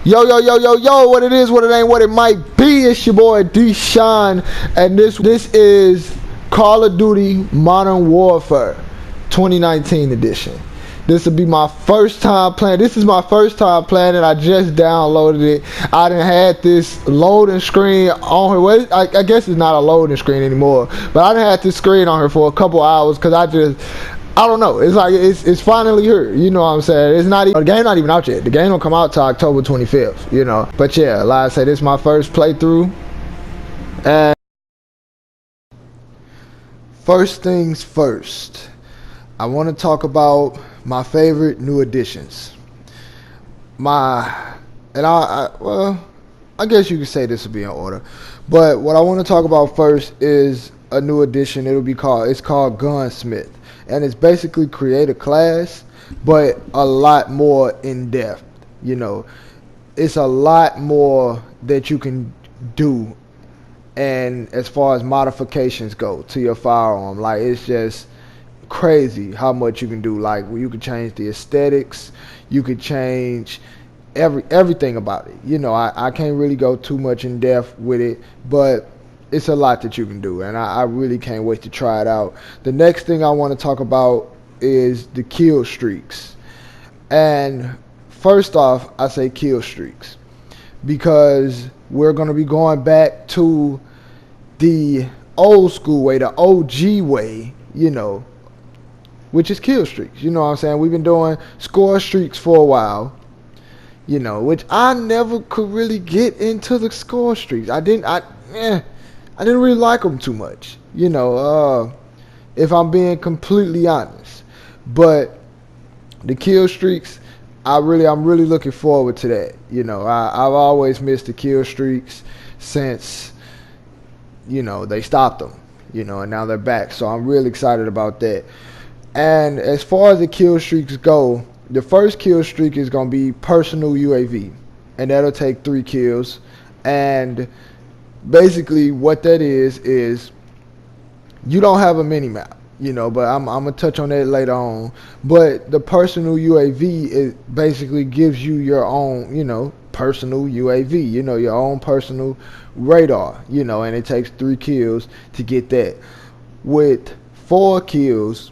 Yo, yo, yo, yo, yo, what it is, what it ain't, what it might be. It's your boy D-Shine, and this is Call of Duty Modern Warfare 2019 edition. This will be my first time playing. This is my first time playing it. I just downloaded it. I done had this loading screen on here. Well, I guess it's not a loading screen anymore, but I done had this screen on here for a couple hours because I don't know. It's like it's finally here. You know what I'm saying? It's not even, the game not even out yet. The game don't come out till October 25th. You know. But yeah, like I said, this is my first playthrough. And first things first, I want to talk about my favorite new additions. Well, I guess you could say this will be in order. But what I want to talk about first is a new addition. It's called Gunsmith. And it's basically create a class, but a lot more in depth. You know, it's a lot more that you can do, and as far as modifications go to your firearm, like it's just crazy how much you can do. Like you can change the aesthetics, you could change everything about it. You know, I can't really go too much in depth with it, but it's a lot that you can do, and I really can't wait to try it out. The next thing I want to talk about is the kill streaks. And first off, I say kill streaks because we're going to be going back to the old school way, the OG way, you know, which is kill streaks. You know what I'm saying? We've been doing score streaks for a while, you know, which I never could really get into the score streaks. I didn't really like them too much, you know, if I'm being completely honest. But the kill streaks, I'm really looking forward to that. You know, I've always missed the kill streaks since, you know, they stopped them, you know, and now they're back. So I'm really excited about that. And as far as the kill streaks go, the first kill streak is going to be personal UAV, and that'll take 3 kills. And basically what that is you don't have a mini-map, you know, but I'm going to touch on that later on. But the personal UAV, it basically gives you your own, you know, personal UAV, you know, your own personal radar, you know, and it takes 3 kills to get that. With 4 kills,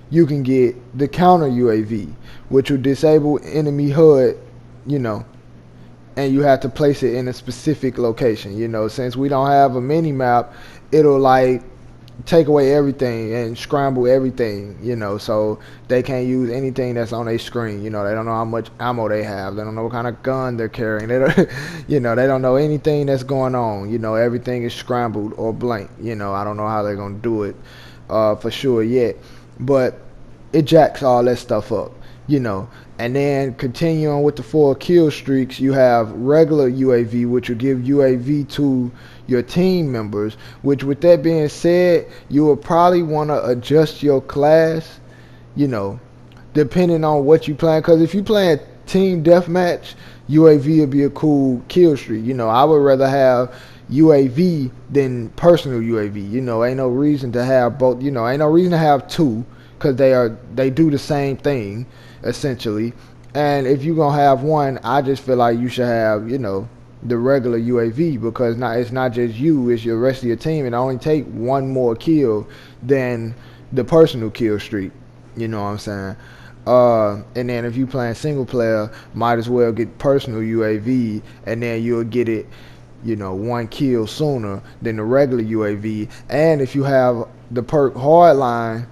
you can get the counter UAV, which will disable enemy HUD, you know, and you have to place it in a specific location. You know, since we don't have a mini map, it'll like take away everything and scramble everything, you know, so they can't use anything that's on their screen. You know, they don't know how much ammo they have, they don't know what kind of gun they're carrying, they don't you know, they don't know anything that's going on. You know, everything is scrambled or blank. You know, I don't know how they're gonna do it for sure yet, but it jacks all that stuff up, you know. And then continuing with the 4 kill streaks, you have regular UAV, which will give UAV to your team members, which with that being said, you will probably want to adjust your class, you know, depending on what you plan. Because if you playing team deathmatch, UAV will be a cool kill streak. You know, I would rather have UAV than personal UAV. You know, ain't no reason to have both. You know, ain't no reason to have 2, because they do the same thing essentially. And if you're gonna have one, I just feel like you should have, you know, the regular UAV, because it's not just you, it's your rest of your team, and only take 1 more kill than the personal kill streak. You know what I'm saying? And then if you playing single player, might as well get personal UAV, and then you'll get it, you know, 1 kill sooner than the regular UAV. And if you have the perk hardline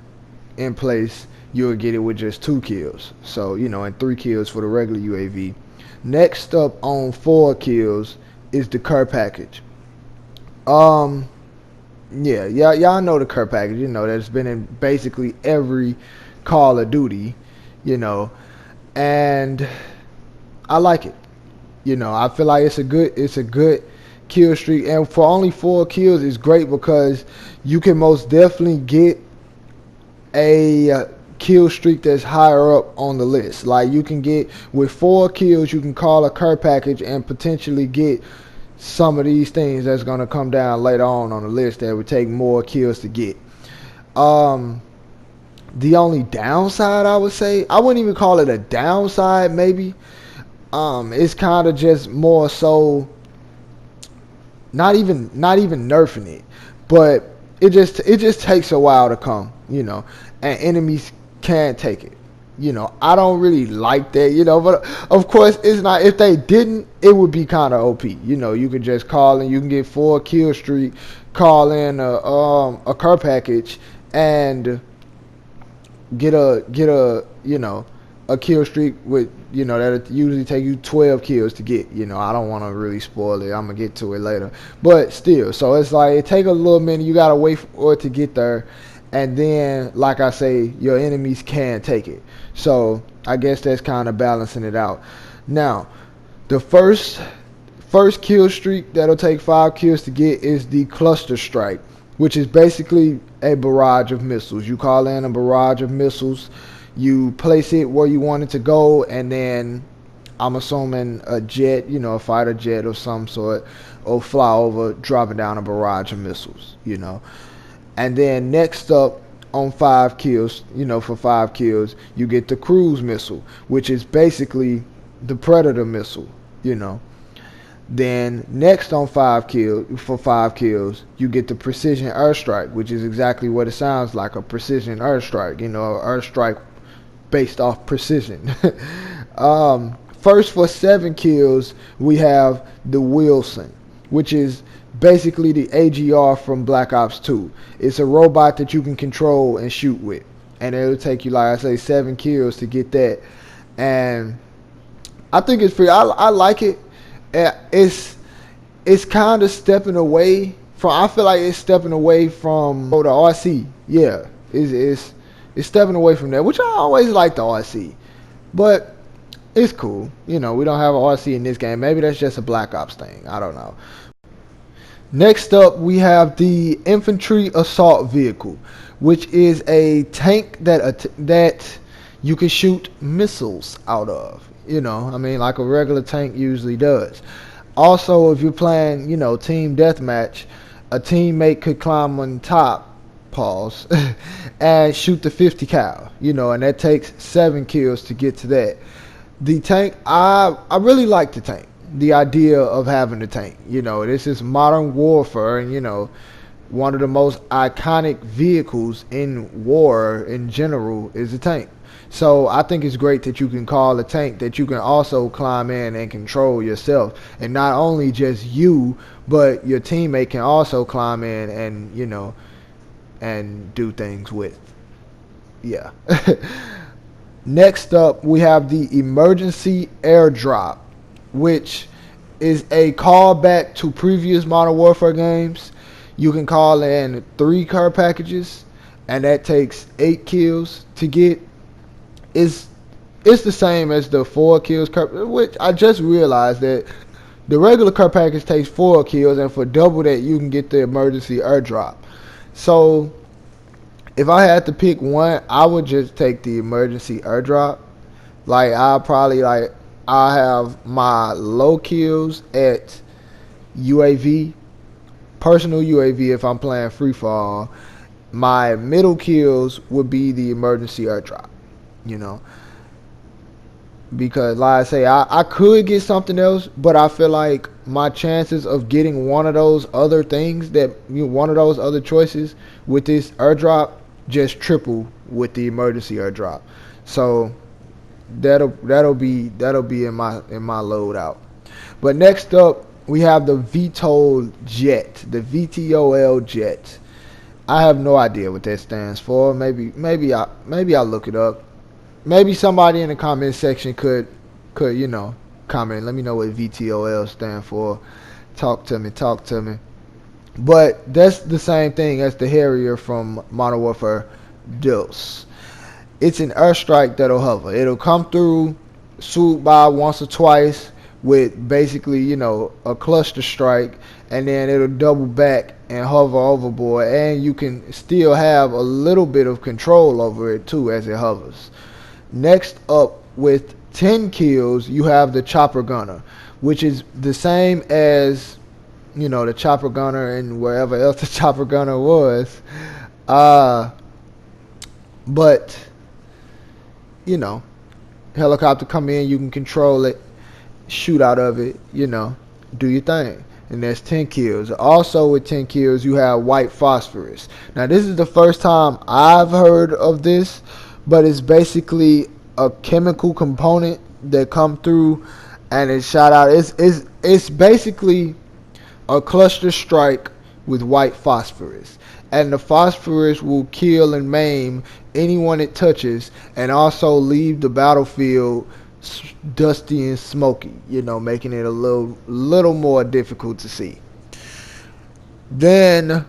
in place, you'll get it with just 2 kills. So, you know, and 3 kills for the regular UAV. Next up on 4 kills is the care package. Y'all know the care package. You know, that's been in basically every Call of Duty, you know, and I like it. You know, I feel like it's a good kill streak, and for only 4 kills is great, because you can most definitely get a kill streak that's higher up on the list. Like you can get, with 4 kills, you can call a care package and potentially get some of these things that's going to come down later on the list that would take more kills to get. The only downside, I would say, I wouldn't even call it a downside maybe, It's kind of just more so not even nerfing it, but it just takes a while to come, and enemies can't take it. I don't really like that, but of course it's not. If they didn't, it would be kind of OP. You can just call in, you can get 4 kill streak, call in a car package, and get a kill streak with that usually take you 12 kills to get. I don't want to really spoil it. I'm gonna get to it later, but still, so it's like it take a little minute. You gotta wait for it to get there, and then like I say, your enemies can take it. So I guess that's kind of balancing it out. Now, the first kill streak that'll take 5 kills to get is the cluster strike, which is basically a barrage of missiles. You call in a barrage of missiles, you place it where you want it to go, and then I'm assuming a jet, a fighter jet of some sort, will fly over, dropping down a barrage of missiles, And then next up on 5 kills, for 5 kills, you get the cruise missile, which is basically the predator missile, Then next on 5 kills, for 5 kills, you get the precision airstrike, which is exactly what it sounds like, a precision airstrike, airstrike based off precision. First for 7 kills, we have the Wilson, which is basically the AGR from Black Ops 2. It's a robot that you can control and shoot with, and it'll take you, like I say, 7 kills to get that. And I think it's pretty. I like it. It's kind of stepping away from. I feel like it's stepping away from the RC. Yeah, it's stepping away from that, which I always like the RC, but it's cool. We don't have an RC in this game. Maybe that's just a Black Ops thing. I don't know. Next up, we have the infantry assault vehicle, which is a tank that you can shoot missiles out of. Like a regular tank usually does. Also, if you're playing, team deathmatch, a teammate could climb on top, pause, and shoot the 50 cal, and that takes 7 kills to get to that. The tank, I really like the tank. The idea of having a tank, this is modern warfare, and one of the most iconic vehicles in war in general is a tank. So I think it's great that you can call a tank that you can also climb in and control yourself, and not only just you, but your teammate can also climb in and and do things with. Yeah. Next up, we have the emergency airdrop, which is a callback to previous Modern Warfare games. You can call in 3 car packages, and that takes 8 kills to get. It's the same as the 4 kills, which I just realized that the regular car package takes 4 kills, and for double that, you can get the emergency airdrop. So if I had to pick one, I would just take the emergency airdrop. I have my low kills at UAV, personal UAV if I'm playing free fall. My middle kills would be the emergency airdrop, because like I say, I could get something else, but I feel like my chances of getting one of those other things, one of those other choices with this airdrop, just triple with the emergency airdrop. So that'll be in my loadout. But next up, we have the VTOL jet, the VTOL jet. I have no idea what that stands for. Maybe I'll look it up. Maybe somebody in the comment section could comment. Let me know what VTOL stand for. Talk to me. But that's the same thing as the Harrier from Modern Warfare DOS. It's an airstrike that'll hover. It'll come through, swoop by once or twice with basically, a cluster strike, and then it'll double back and hover overboard, and you can still have a little bit of control over it too as it hovers. Next up, with 10 kills, you have the chopper gunner, which is the same as the chopper gunner and wherever else the chopper gunner was. But helicopter come in, you can control it, shoot out of it, do your thing. And that's 10 kills. Also with 10 kills, you have white phosphorus. Now, this is the first time I've heard of this, but it's basically a chemical component that come through and it's shot out. It's basically a cluster strike with white phosphorus. And the phosphorus will kill and maim anyone it touches and also leave the battlefield dusty and smoky, making it a little more difficult to see. Then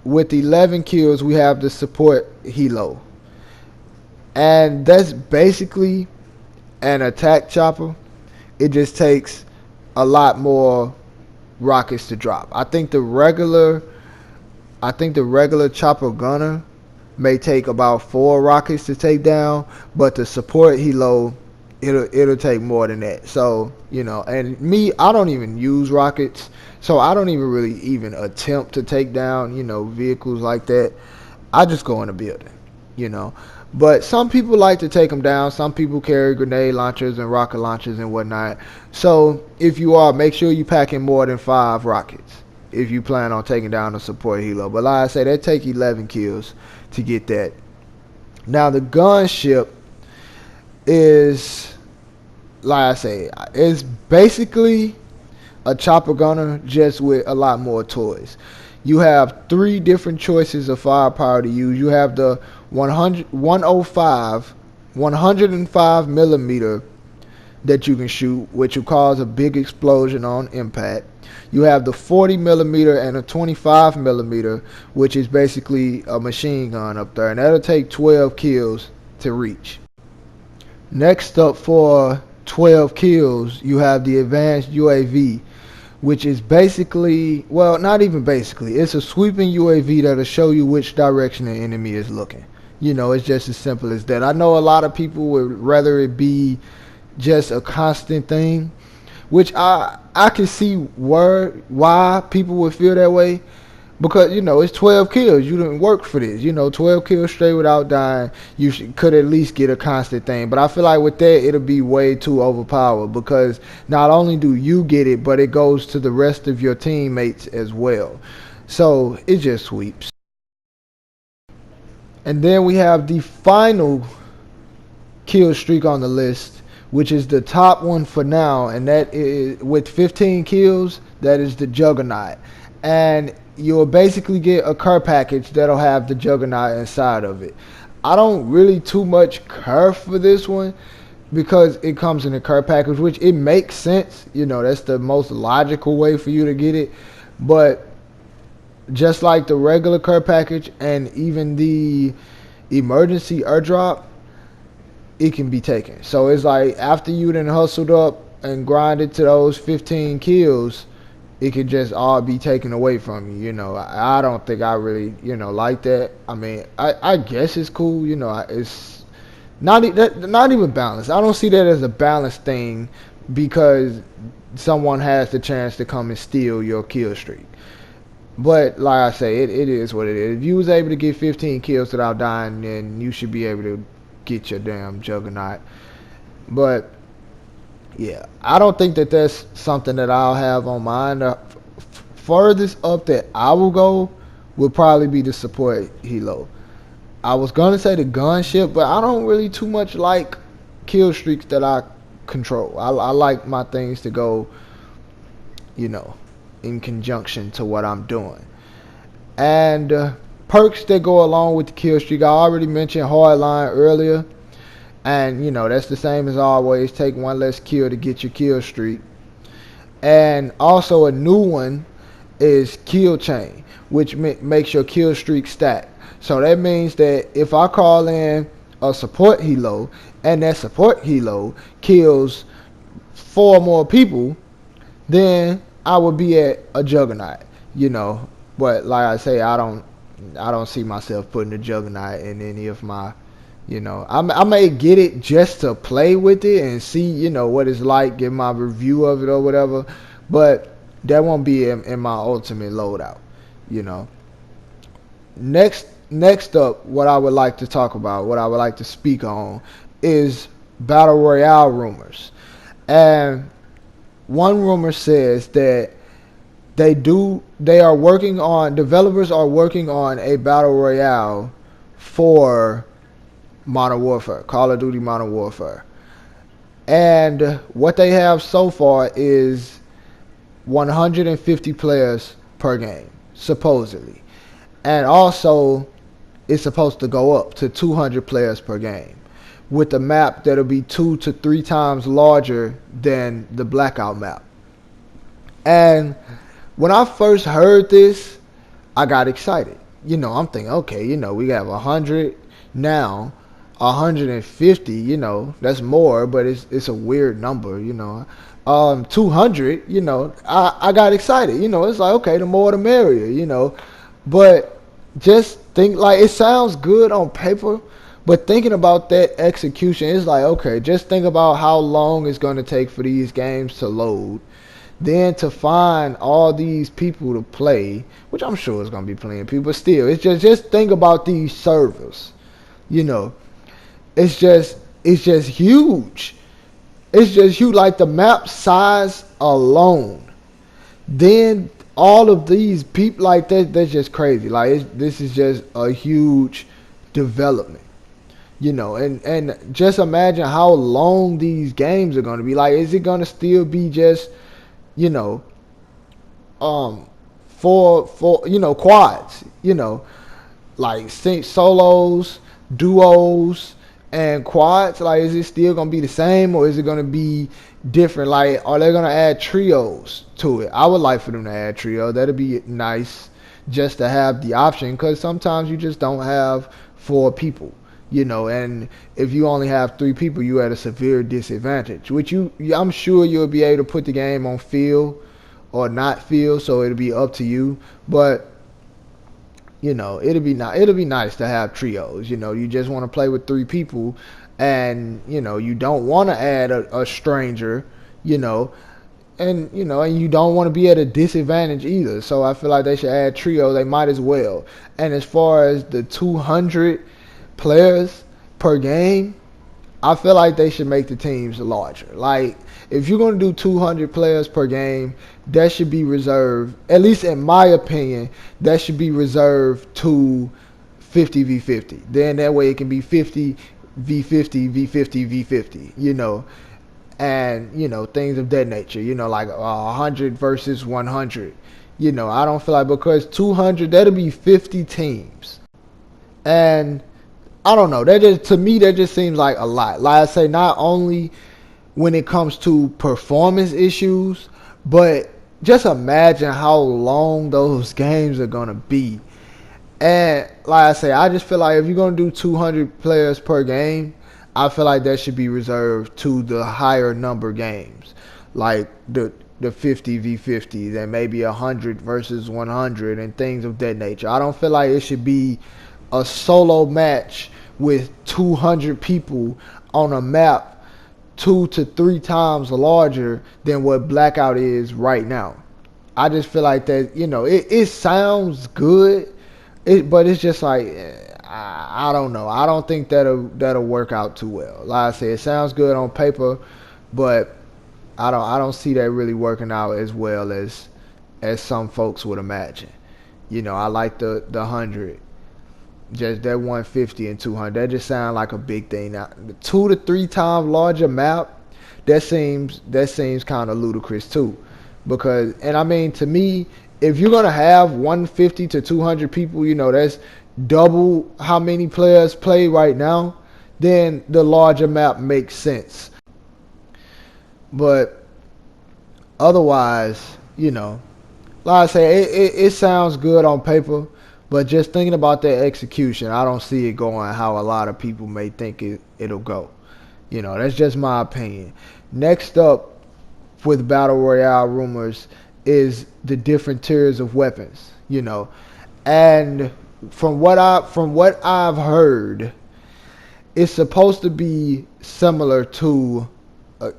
with 11 kills, we have the support helo. And that's basically an attack chopper. It just takes a lot more rockets to drop. I think the regular chopper gunner may take about 4 rockets to take down, but the support helo, it'll take more than that. So, and me, I don't even use rockets, so I don't even really even attempt to take down, vehicles like that. I just go in a building, But some people like to take them down. Some people carry grenade launchers and rocket launchers and whatnot. So if you are, make sure you pack in more than 5 rockets if you plan on taking down the support helo. But like I say, that take 11 kills to get that. Now the gunship is, like I say, it's basically a chopper gunner just with a lot more toys. You have 3 different choices of firepower to use. You have the 105 millimeter that you can shoot, which will cause a big explosion on impact. You have the 40 millimeter and a 25 millimeter, which is basically a machine gun up there, and that'll take 12 kills to reach. Next up for 12 kills, you have the advanced UAV, which is basically, well, not even basically, it's a sweeping UAV that'll show you which direction the enemy is looking. It's just as simple as that. I know a lot of people would rather it be just a constant thing, which I can see why people would feel that way, because it's 12 kills. You didn't work for this. 12 kills straight without dying. You could at least get a constant thing. But I feel like with that, it'll be way too overpowered, because not only do you get it, but it goes to the rest of your teammates as well. So it just sweeps. And then we have the final kill streak on the list, which is the top one for now, and that is with 15 kills. That is the Juggernaut, and you'll basically get a care package that'll have the Juggernaut inside of it. I don't really too much care for this one because it comes in a care package, which it makes sense. That's the most logical way for you to get it. But just like the regular care package and even the emergency airdrop, it can be taken. So it's like after you done hustled up and grinded to those 15 kills, it could just all be taken away from you. I don't think I really, like that. I mean, I guess it's cool. It's not even balanced. I don't see that as a balanced thing because someone has the chance to come and steal your kill streak. But like I say, it is what it is. If you was able to get 15 kills without dying, then you should be able to get your damn Juggernaut. But yeah, I don't think that that's something that I'll have on mine. Furthest up that I will go will probably be the support helo. I was gonna say the gunship, but I don't really too much like kill streaks that I control. I like my things to go, in conjunction to what I'm doing. And perks that go along with the kill streak, I already mentioned hardline earlier. And, that's the same as always. Take 1 less kill to get your kill streak. And also a new one is kill chain, which makes your kill streak stack. So that means that if I call in a support helo and that support helo kills 4 more people, then I would be at a Juggernaut, But like I say, I don't see myself putting a Juggernaut in any of my, I may get it just to play with it and see, what it's like, get my review of it or whatever. But that won't be in my ultimate loadout, Next up, what I would like to talk about, what I would like to speak on, is Battle Royale rumors. And one rumor says that developers are working on a battle royale for Modern Warfare, Call of Duty Modern Warfare. And what they have so far is 150 players per game, supposedly. And also, it's supposed to go up to 200 players per game, with a map that'll be 2 to 3 times larger than the Blackout map. And when I first heard this, I got excited. I'm thinking, okay, we have 100 now, 150, that's more, but it's a weird number, 200, I got excited. It's like, okay, the more the merrier, but just think, like, it sounds good on paper, but thinking about that execution, it's like, okay, just think about how long it's going to take for these games to load, then to find all these people to play, which I'm sure is going to be plenty of people, but still, it's just think about these servers, it's just huge. It's just huge, like the map size alone. Then all of these people, like that's just crazy. Like this is just a huge development, and just imagine how long these games are going to be. Like, is it going to still be just, for quads, like solos, duos, and quads? Like, is it still gonna be the same, or is it gonna be different? Like, are they gonna add trios to it? I would like for them to add trio. That'd be nice, just to have the option, because sometimes you just don't have 4 people, and if you only have 3 people, you at a severe disadvantage, which I'm sure you'll be able to put the game on field or not field, so it'll be up to you. But it'll be nice to have trios. You just want to play with 3 people, and you don't want to add a stranger, and you don't want to be at a disadvantage either. So I feel like they should add trio. They might as well. And as far as the 200 players per game, I feel like they should make the teams larger. Like, if you're going to do 200 players per game, that should be reserved, at least in my opinion, that should be reserved to 50v50. Then that way it can be 50v50, v50, v50, and, things of that nature, like 100 versus 100. I don't feel like, because 200, that'll be 50 teams. And I don't know, to me, that just seems like a lot. Like I say, not only when it comes to performance issues, but just imagine how long those games are going to be. And like I say, I just feel like if you're going to do 200 players per game, I feel like that should be reserved to the higher number games, like the 50v50, then maybe 100 versus 100 and things of that nature. I don't feel like it should be a solo match with 200 people on a map 2 to 3 times larger than what Blackout is right now. I just feel like that, it sounds good, but it's just like, I don't know. I don't think that'll work out too well. Like I said, it sounds good on paper, but I don't see that really working out as well as some folks would imagine. I like the 100. Just that 150 and 200, that just sounds like a big thing. Now, the 2 to 3 times larger map, that seems kind of ludicrous too, because, and I mean, to me, if you're gonna have 150 to 200 people, that's double how many players play right now, then the larger map makes sense. But otherwise, like I say, it sounds good on paper. But just thinking about that execution, I don't see it going how a lot of people may think it'll go. That's just my opinion. Next up with Battle Royale rumors is the different tiers of weapons. And from what I've heard, it's supposed to be similar to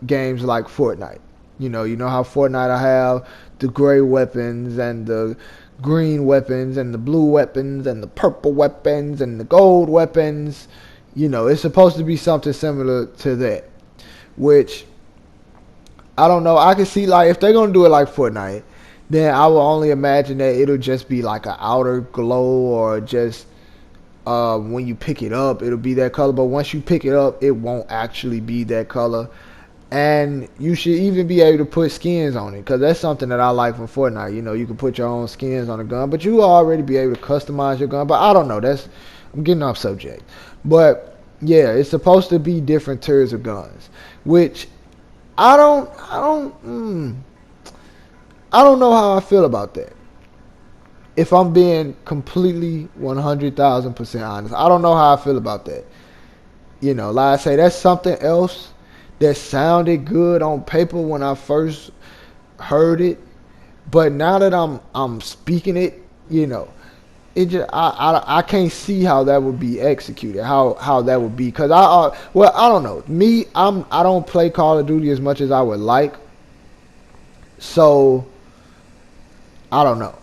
games like Fortnite. You know how Fortnite I have the gray weapons and the green weapons and the blue weapons and the purple weapons and the gold weapons. It's supposed to be something similar to that, which I don't know. I can see like if they're gonna do it like Fortnite, then I will only imagine that it'll just be like an outer glow or just when you pick it up, it'll be that color. But once you pick it up, it won't actually be that color. And you should even be able to put skins on it, because that's something that I like from Fortnite. You know, you can put your own skins on a gun, but you already be able to customize your gun. But I don't know. I'm getting off subject. But yeah, it's supposed to be different tiers of guns, which I don't know how I feel about that. If I'm being completely 100,000% honest, I don't know how I feel about that. You know, like I say, that's something else that sounded good on paper when I first heard it, but now that I'm speaking it, you know, it just I can't see how that would be executed, how that would be, because well, I don't know, me, I don't play Call of Duty as much as I would like, so I don't know,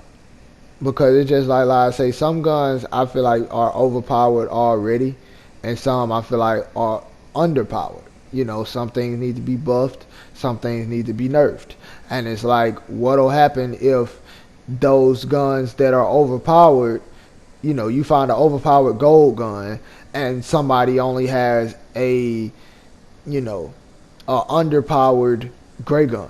because it's just like I say, some guns I feel like are overpowered already, and some I feel like are underpowered. You know, some things need to be buffed, some things need to be nerfed. And it's like, what'll happen if those guns that are overpowered, you know, you find an overpowered gold gun and somebody only has a, you know, a underpowered gray gun.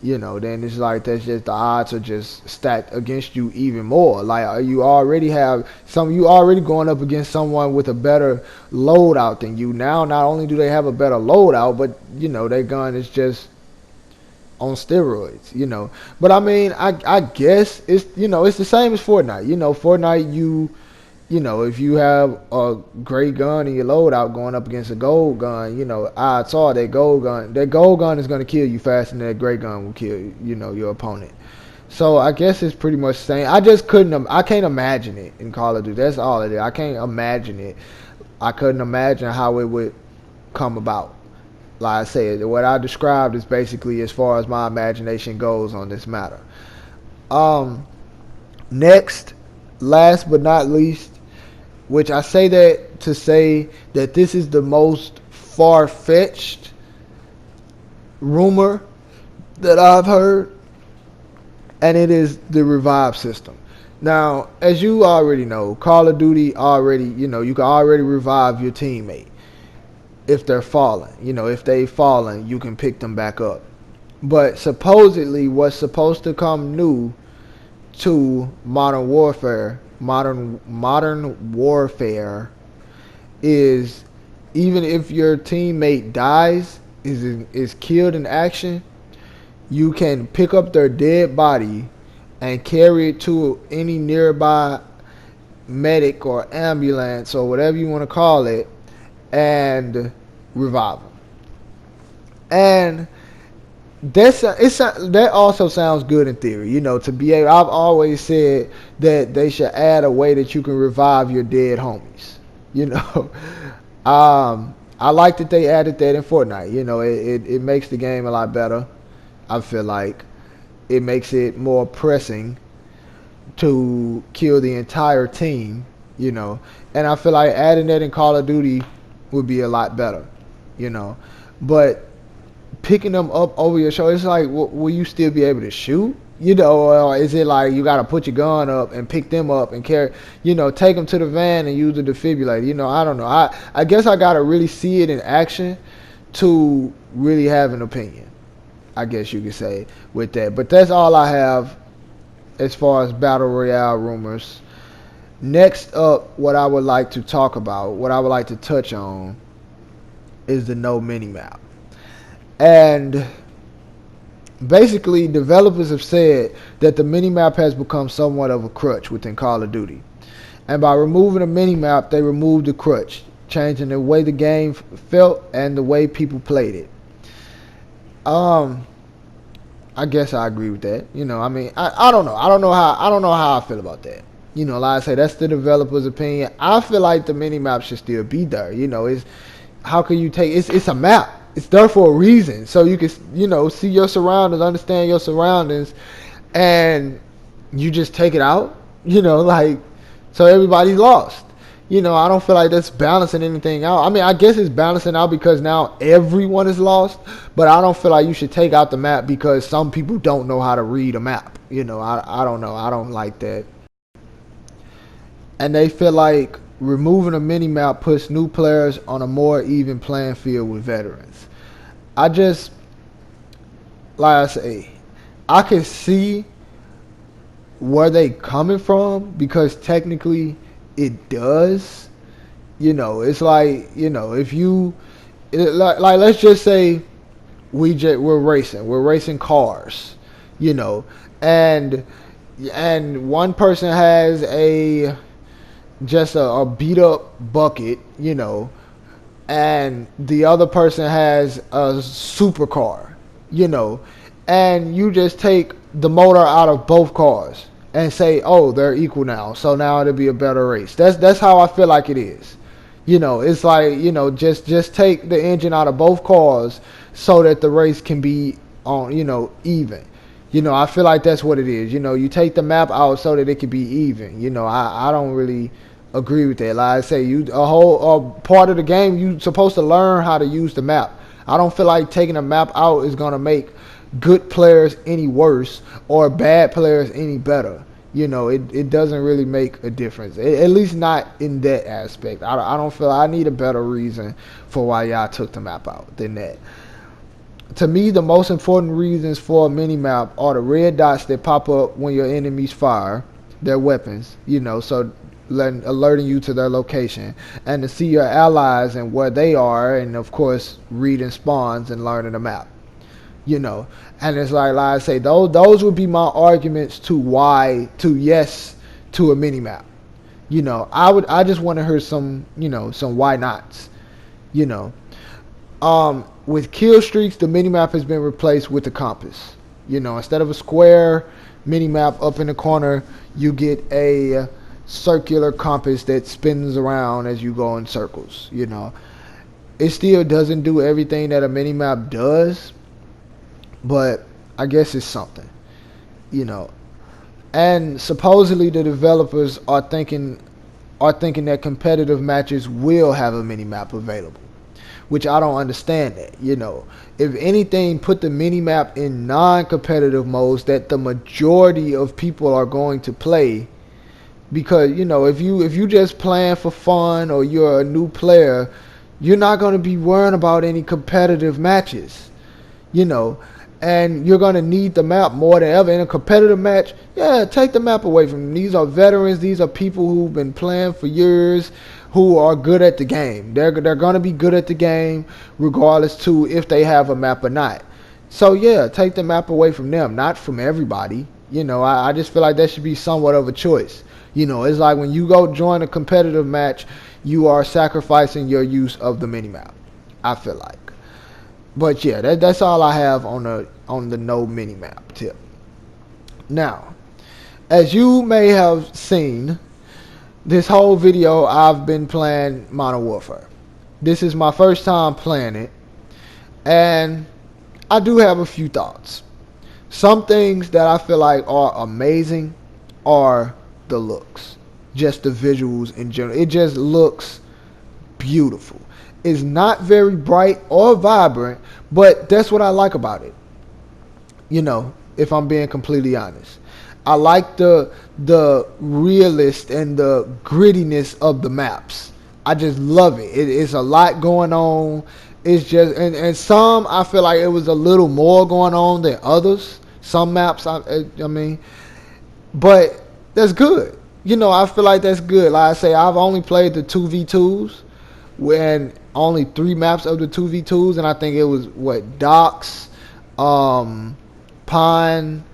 You know, then it's like that's just the odds are just stacked against you even more. Like you already going up against someone with a better loadout than you. Now, not only do they have a better loadout, but you know their gun is just on steroids. You know, but I mean, I guess it's, you know, it's the same as Fortnite. You know, Fortnite, you know, if you have a gray gun in your loadout going up against a gold gun, you know, odds are that gold gun is going to kill you faster than that gray gun will kill, you know, your opponent. So I guess it's pretty much the same. I can't imagine it in Call of Duty. That's all it is. I can't imagine it. I couldn't imagine how it would come about. Like I said, what I described is basically as far as my imagination goes on this matter. Next, last but not least, which I say that to say that this is the most far-fetched rumor that I've heard, and it is the revive system. Now, as you already know, Call of Duty already, you know, you can already revive your teammate if they're fallen. You know, if they've fallen, you can pick them back up. But supposedly, what's supposed to come new to Modern Warfare is, even if your teammate dies, is killed in action, you can pick up their dead body and carry it to any nearby medic or ambulance or whatever you want to call it and revive them. And that also sounds good in theory, you know, to be able. I've always said that they should add a way that you can revive your dead homies. You know, I like that they added that in Fortnite. You know, it makes the game a lot better. I feel like it makes it more pressing to kill the entire team. You know, and I feel like adding that in Call of Duty would be a lot better. You know, but picking them up over your shoulder, it's like, will you still be able to shoot? You know, or is it like you got to put your gun up and pick them up and carry, you know, take them to the van and use the defibrillator? You know, I don't know. I guess I got to really see it in action to really have an opinion, I guess you could say, with that. But that's all I have as far as Battle Royale rumors. Next up, what I would like to talk about, what I would like to touch on, is the No Minimap. And basically, developers have said that the minimap has become somewhat of a crutch within Call of Duty. And by removing the minimap, they removed the crutch, changing the way the game felt and the way people played it. I guess I agree with that. You know, I mean, I don't know. I don't know how I feel about that. You know, like I say, that's the developer's opinion. I feel like the minimap should still be there. You know, how can you take it's a map. It's there for a reason, so you can, you know, see your surroundings, understand your surroundings, and you just take it out, you know, like, so everybody's lost. I don't feel like that's balancing anything out. I mean, I guess it's balancing out because now everyone is lost, but I don't feel like you should take out the map because some people don't know how to read a map. I don't know. I don't like that. And they feel like removing a mini map puts new players on a more even playing field with veterans. I just, like I say, I can see where they coming from because technically it does. It's like, if you like let's just say we're racing cars, you know, and one person has a just a beat up bucket, and the other person has a supercar, and you just take the motor out of both cars and say, oh, they're equal now, so now it'll be a better race. That's how I feel like it is. It's like, just take the engine out of both cars so that the race can be on, even. I feel like that's what it is. You take the map out so that it can be even. I don't really agree with that. Like I say, a whole part of the game, you supposed to learn how to use the map. I don't feel like taking a map out is gonna make good players any worse or bad players any better. It doesn't really make a difference. At least not in that aspect. I don't feel I need a better reason for why y'all took the map out than that. To me, the most important reasons for a mini map are the red dots that pop up when your enemies fire their weapons, so alerting you to their location, and to see your allies and where they are, and of course reading spawns and learning the map. And it's like I say, those would be my arguments to yes to a mini map. I just want to hear some why nots. you know with kill streaks, the mini map has been replaced with the compass. Instead of a square mini map up in the corner, you get a circular compass that spins around as you go in circles. It still doesn't do everything that a mini map does, but I guess it's something. you know and supposedly the developers are thinking that competitive matches will have a mini map available, which I don't understand that. If anything, put the mini map in non-competitive modes that the majority of people are going to play, because if you just playing for fun or you're a new player, you're not going to be worrying about any competitive matches. you know and you're going to need the map more than ever in a competitive match. Yeah, take the map away from them. These are veterans. These are people who've been playing for years, who are good at the game. They're going to be good at the game regardless to if they have a map or not. So yeah, take the map away from them, not from everybody. I just feel like that should be somewhat of a choice. It's like when you go join a competitive match, you are sacrificing your use of the minimap, I feel like. But yeah, that's all I have on the no minimap tip. Now, as you may have seen, this whole video I've been playing Modern Warfare. This is my first time playing it, and I do have a few thoughts. Some things that I feel like are amazing are the looks, just the visuals in general. It just looks beautiful. It's not very bright or vibrant, but that's what I like about it. If I'm being completely honest, I like the realist and the grittiness of the maps. I just love it. It's a lot going on. It's just and some I feel like it was a little more going on than others. Some maps, I mean, but that's good. I feel like that's good. Like I say, I've only played the 2v2s, when only 3 maps of the 2v2s, and I think it was docks, pine,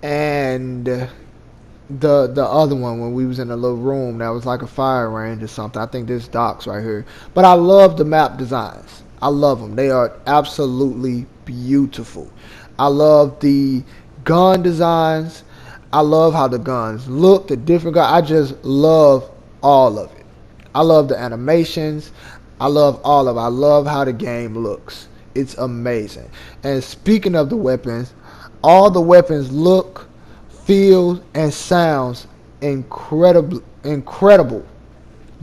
and the other one when we was in a little room that was like a fire range or something. I think this docks right here. But I love the map designs. I love them. They are absolutely beautiful. I love the gun designs. I love how the guns look, the different guns. I just love all of it. I love the animations. I love all of it. I love how the game looks. It's amazing. And speaking of the weapons, all the weapons look, feel, and sounds incredible.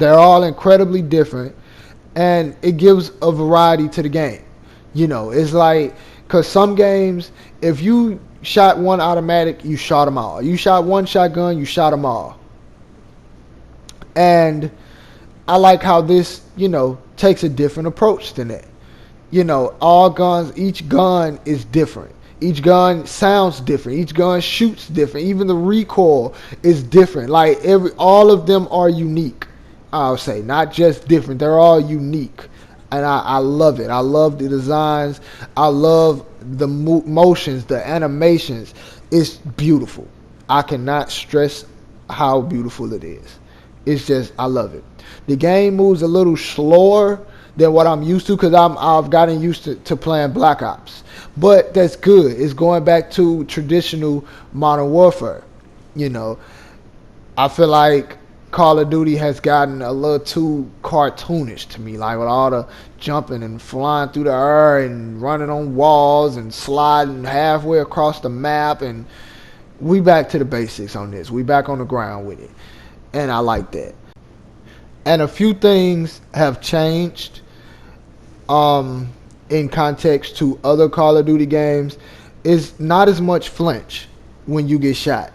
They're all incredibly different, and it gives a variety to the game. You know, it's like, because some games, if you shot one automatic, you shot them all. You shot one shotgun, you shot them all. And I like how this, takes a different approach than that. All guns, each gun is different. Each gun sounds different. Each gun shoots different. Even the recoil is different. Like all of them are unique. I'll say, not just different. They're all unique, and I love it. I love the designs. I love the motions, the animations. It's beautiful. I cannot stress how beautiful it is. It's just, I love it. The game moves a little slower than what I'm used to, because I've gotten used to playing Black Ops. But that's good. It's going back to traditional Modern Warfare. I feel like Call of Duty has gotten a little too cartoonish to me, like with all the jumping and flying through the air and running on walls and sliding halfway across the map. And we back to the basics on this. We back on the ground with it. And I like that. And a few things have changed in context to other Call of Duty games. Is not as much flinch when you get shot.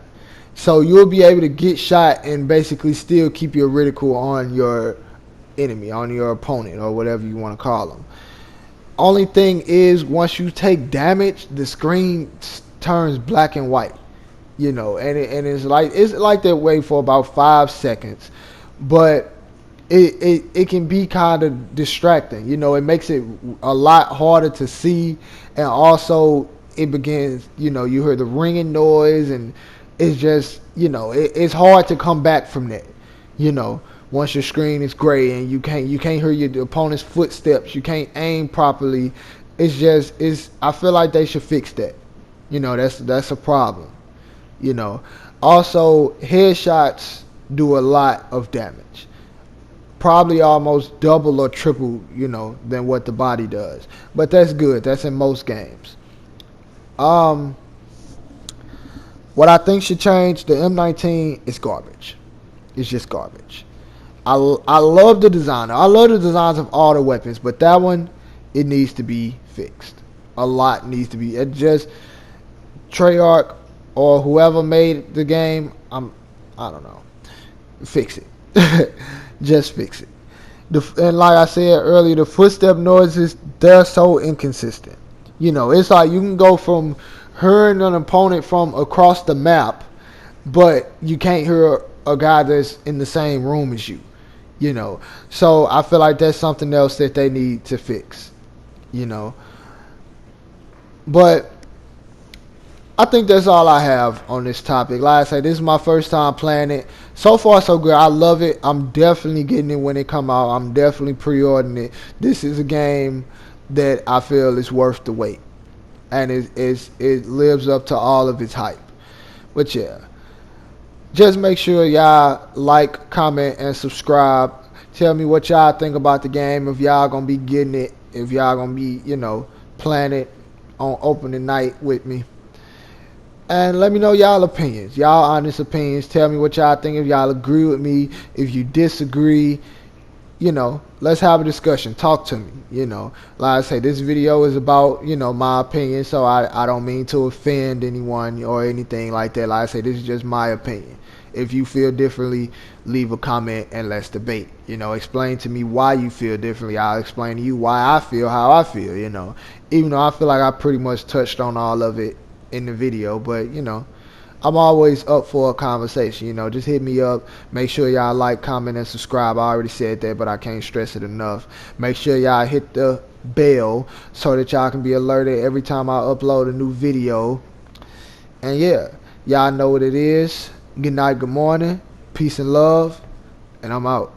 So you'll be able to get shot and basically still keep your reticle on your enemy, on your opponent, or whatever you want to call them. Only thing is, once you take damage, the screen turns black and white. And it's like that way for about 5 seconds. But it can be kind of distracting. It makes it a lot harder to see, and also it begins, you hear the ringing noise, and it's just, it's hard to come back from that. Once your screen is gray and you can't hear your opponent's footsteps, you can't aim properly. I feel like they should fix that. That's a problem. Also, headshots do a lot of damage. Probably almost double or triple, than what the body does. But that's good. That's in most games. What I think should change, the M19 is garbage. It's just garbage. I love the design. I love the designs of all the weapons, but that one, it needs to be fixed. A lot needs to be. It just, Treyarch or whoever made the game, I don't know. Fix it. Just fix it. And like I said earlier, the footstep noises, they're so inconsistent. It's like you can go from hearing an opponent from across the map, but you can't hear a guy that's in the same room as you. So I feel like that's something else that they need to fix. But I think that's all I have on this topic. Like I said, this is my first time playing it. So far, so good. I love it. I'm definitely getting it when it come out. I'm definitely pre-ordering it. This is a game that I feel is worth the wait. And it lives up to all of its hype. But yeah. Just make sure y'all like, comment, and subscribe. Tell me what y'all think about the game. If y'all gonna be getting it. If y'all gonna be, playing it on opening night with me. And let me know y'all opinions. Y'all honest opinions. Tell me what y'all think. If y'all agree with me. If you disagree. Let's have a discussion. Talk to me. Like I say, this video is about, my opinion. So I don't mean to offend anyone or anything like that. Like I say, this is just my opinion. If you feel differently, leave a comment and let's debate. Explain to me why you feel differently. I'll explain to you why I feel how I feel, Even though I feel like I pretty much touched on all of it in the video. But, I'm always up for a conversation. Just hit me up. Make sure y'all like, comment, and subscribe. I already said that, but I can't stress it enough. Make sure y'all hit the bell so that y'all can be alerted every time I upload a new video. And yeah, y'all know what it is. Good night, good morning, peace and love, and I'm out.